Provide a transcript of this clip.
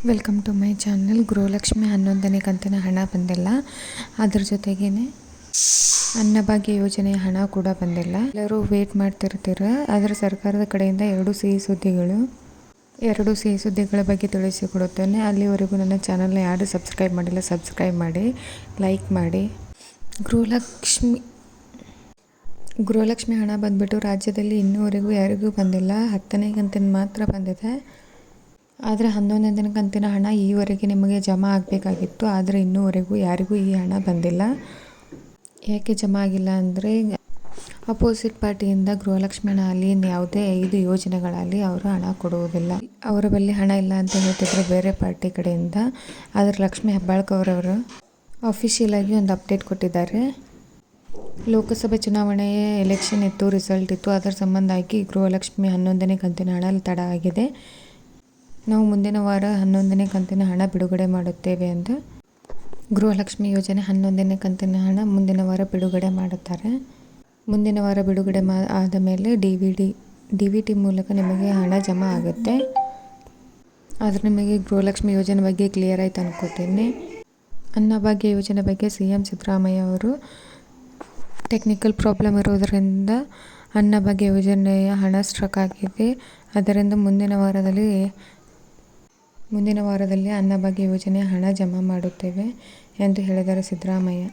Welcome to my channel. Gruhalakshmi 11ನೇ ಕಂತಿನ ಹಣ ಬಂದಿಲ್ಲ. ಅದ್ರ ಜೊತೆಗೇ ಅನ್ನಭಾಗ್ಯ ಯೋಜನೆಯ ಹಣ ಕೂಡ ಬಂದಿಲ್ಲ. ಎಲ್ಲರೂ ವೇಟ್ ಮಾಡ್ತಿರ್ತೀರ. ಆದರೆ ಸರ್ಕಾರದ ಕಡೆಯಿಂದ ಎರಡು ಸಿಹಿ ಸುದ್ದಿಗಳ ಬಗ್ಗೆ ತಿಳಿಸಿಕೊಡುತ್ತೇನೆ. ಅಲ್ಲಿವರೆಗೂ ನನ್ನ ಚಾನಲ್ನ ಯಾರು ಸಬ್ಸ್ಕ್ರೈಬ್ ಮಾಡಿಲ್ಲ, ಸಬ್ಸ್ಕ್ರೈಬ್ ಮಾಡಿ, ಲೈಕ್ ಮಾಡಿ. ಗೃಹಲಕ್ಷ್ಮಿ ಹಣ ಬಂದ್ಬಿಟ್ಟು ರಾಜ್ಯದಲ್ಲಿ ಇನ್ನೂವರೆಗೂ ಯಾರಿಗೂ ಬಂದಿಲ್ಲ. 10ನೇ ಕಂತಿನ ಮಾತ್ರ ಬಂದಿದೆ. ಆದರೆ 11ನೇ ಕಂತಿನ ಹಣ ಈವರೆಗೆ ನಿಮಗೆ ಜಮಾ ಆಗಬೇಕಾಗಿತ್ತು. ಆದರೆ ಇನ್ನೂವರೆಗೂ ಯಾರಿಗೂ ಈ ಹಣ ಬಂದಿಲ್ಲ. ಯಾಕೆ ಜಮಾ ಆಗಿಲ್ಲ ಅಂದರೆ ಅಪೋಸಿಟ್ ಪಾರ್ಟಿಯಿಂದ ಗೃಹಲಕ್ಷ್ಮಿ ಹಣ ಅಲ್ಲಿ ಯಾವುದೇ 5 ಯೋಜನೆಗಳಲ್ಲಿ ಅವರು ಹಣ ಕೊಡುವುದಿಲ್ಲ. ಅವರ ಬಳಿ ಹಣ ಇಲ್ಲ ಅಂತ ಹೇಳ್ತಿದ್ರು ಬೇರೆ ಪಾರ್ಟಿ ಕಡೆಯಿಂದ. ಆದರೆ ಲಕ್ಷ್ಮೀ ಹೆಬ್ಬಾಳ್ಕರ್ ಅವರು ಅಫಿಷಿಯಲ್ ಆಗಿ ಒಂದು ಅಪ್ಡೇಟ್ ಕೊಟ್ಟಿದ್ದಾರೆ. ಲೋಕಸಭೆ ಚುನಾವಣೆಯ ಎಲೆಕ್ಷನ್ ಇತ್ತು, ರಿಸಲ್ಟ್ ಇತ್ತು. ಅದರ ಸಂಬಂಧವಾಗಿ ಗೃಹಲಕ್ಷ್ಮಿ 11ನೇ ಕಂತಿನ ಹಣ ತಡ ಆಗಿದೆ. ನಾವು ಮುಂದಿನ ವಾರ 11ನೇ ಕಂತಿನ ಹಣ ಬಿಡುಗಡೆ ಮಾಡುತ್ತೇವೆ ಎಂದು ಗೃಹಲಕ್ಷ್ಮಿ ಯೋಜನೆ 11ನೇ ಕಂತಿನ ಹಣ ಮುಂದಿನ ವಾರ ಬಿಡುಗಡೆ ಮಾಡುತ್ತಾರೆ. ಮುಂದಿನ ವಾರ ಬಿಡುಗಡೆ ಆದ ಮೇಲೆ ಡಿ.ವಿ.ಟಿ ಮೂಲಕ ನಿಮಗೆ ಹಣ ಜಮಾ ಆಗುತ್ತೆ. ಆದರೆ ನಿಮಗೆ ಗೃಹಲಕ್ಷ್ಮಿ ಯೋಜನೆ ಬಗ್ಗೆ ಕ್ಲಿಯರ್ ಆಯ್ತು ಅನ್ಕೋತೀನಿ. ಅನ್ನಭಾಗ್ಯ ಯೋಜನೆ ಬಗ್ಗೆ CM ಸಿದ್ದರಾಮಯ್ಯ ಅವರು ಟೆಕ್ನಿಕಲ್ ಪ್ರಾಬ್ಲಮ್ ಇರೋದರಿಂದ ಅನ್ನಭಾಗ್ಯ ಯೋಜನೆಯ ಹಣ ಸ್ಟ್ರಕ್ ಆಗಿದೆ. ಅದರಿಂದ ಮುಂದಿನ ವಾರದಲ್ಲಿ ಅನ್ನಭಾಗ್ಯ ಯೋಜನೆಯ ಹಣ ಜಮಾ ಮಾಡುತ್ತೇವೆ ಎಂದು ಹೇಳಿದ್ದಾರೆ ಸಿದ್ದರಾಮಯ್ಯ.